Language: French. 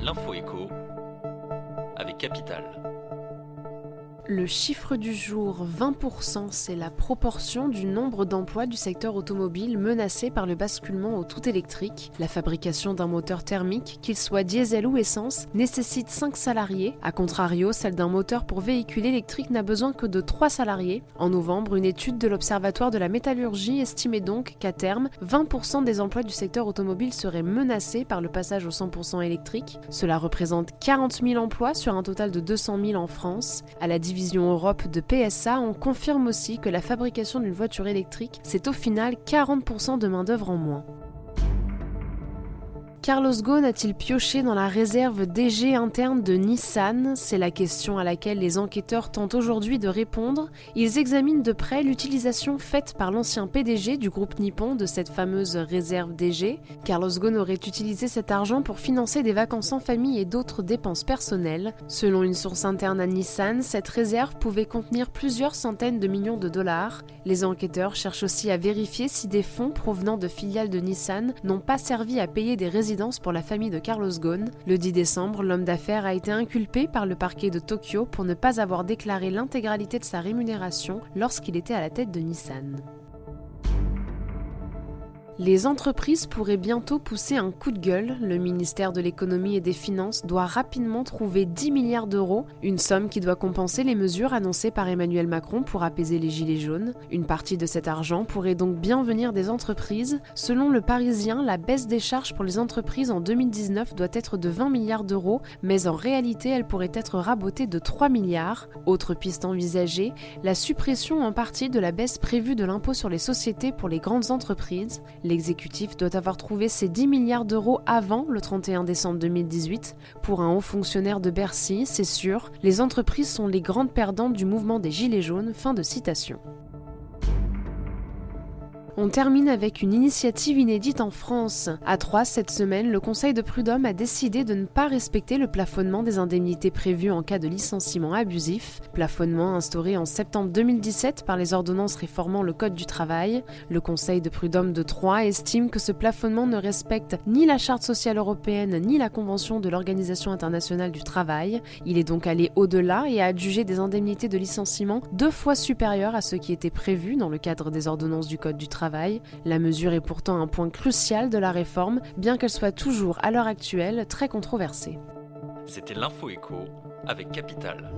L'info écho avec Capital. Le chiffre du jour, 20%, c'est la proportion du nombre d'emplois du secteur automobile menacés par le basculement au tout électrique. La fabrication d'un moteur thermique, qu'il soit diesel ou essence, nécessite 5 salariés. A contrario, celle d'un moteur pour véhicule électrique n'a besoin que de 3 salariés. En novembre, une étude de l'Observatoire de la métallurgie estimait donc qu'à terme, 20% des emplois du secteur automobile seraient menacés par le passage au 100% électrique. Cela représente 40 000 emplois sur un total de 200 000 en France. À la division Europe de PSA, on confirme aussi que la fabrication d'une voiture électrique, c'est au final 40% de main-d'œuvre en moins. Carlos Ghosn a-t-il pioché dans la réserve DG interne de Nissan ? C'est la question à laquelle les enquêteurs tentent aujourd'hui de répondre. Ils examinent de près l'utilisation faite par l'ancien PDG du groupe nippon de cette fameuse réserve DG. Carlos Ghosn aurait utilisé cet argent pour financer des vacances en famille et d'autres dépenses personnelles. Selon une source interne à Nissan, cette réserve pouvait contenir plusieurs centaines de millions de dollars. Les enquêteurs cherchent aussi à vérifier si des fonds provenant de filiales de Nissan n'ont pas servi à payer des résidences pour la famille de Carlos Ghosn. Le 10 décembre, l'homme d'affaires a été inculpé par le parquet de Tokyo pour ne pas avoir déclaré l'intégralité de sa rémunération lorsqu'il était à la tête de Nissan. Les entreprises pourraient bientôt pousser un coup de gueule. Le ministère de l'économie et des finances doit rapidement trouver 10 milliards d'euros, une somme qui doit compenser les mesures annoncées par Emmanuel Macron pour apaiser les gilets jaunes. Une partie de cet argent pourrait donc bien venir des entreprises. Selon le Parisien, la baisse des charges pour les entreprises en 2019 doit être de 20 milliards d'euros, mais en réalité elle pourrait être rabotée de 3 milliards. Autre piste envisagée, la suppression en partie de la baisse prévue de l'impôt sur les sociétés pour les grandes entreprises. L'exécutif doit avoir trouvé ces 10 milliards d'euros avant le 31 décembre 2018. Pour un haut fonctionnaire de Bercy, c'est sûr, les entreprises sont les grandes perdantes du mouvement des Gilets jaunes. Fin de citation. On termine avec une initiative inédite en France. À Troyes, cette semaine, le Conseil de prud'homme a décidé de ne pas respecter le plafonnement des indemnités prévues en cas de licenciement abusif. Plafonnement instauré en septembre 2017 par les ordonnances réformant le Code du travail. Le Conseil de prud'homme de Troyes estime que ce plafonnement ne respecte ni la Charte sociale européenne ni la Convention de l'Organisation internationale du travail. Il est donc allé au-delà et a adjugé des indemnités de licenciement 2 fois supérieures à ce qui était prévu dans le cadre des ordonnances du Code du travail. La mesure est pourtant un point crucial de la réforme, bien qu'elle soit toujours, à l'heure actuelle, très controversée. C'était l'Info écho avec Capital.